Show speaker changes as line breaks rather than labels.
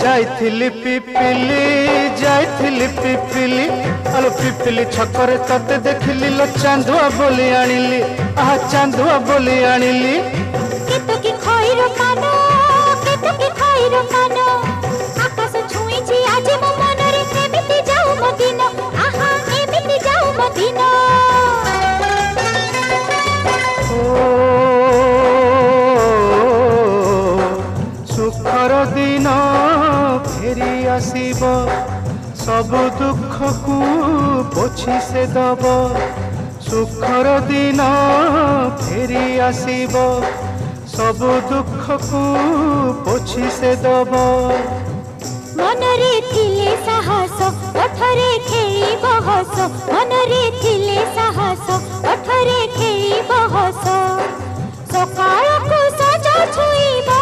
जाइथिली पिपिली जाइथिली पिपिली आलो पिपिली छकरे तते देखिली लो चांदुआ बोली आनिली आहा चांदुआ बोली आनिली
केतकी खइर कानो केतकी खइर कानो आकाश छुईची आज मो मनरे एमिति जाऊ मो दिन आहा एमिति जाऊ मो दिन
सुखर दिन फेरी आसीब सब दुख को पोछि से दब सुखर दिन फेरी आसीब सब दुख को पोछि से दब
मनरे थिले साहस ओठरे खेली बहस मनरे थिले साहस ओठरे खेली बहस सकाळ को सजा छुईबा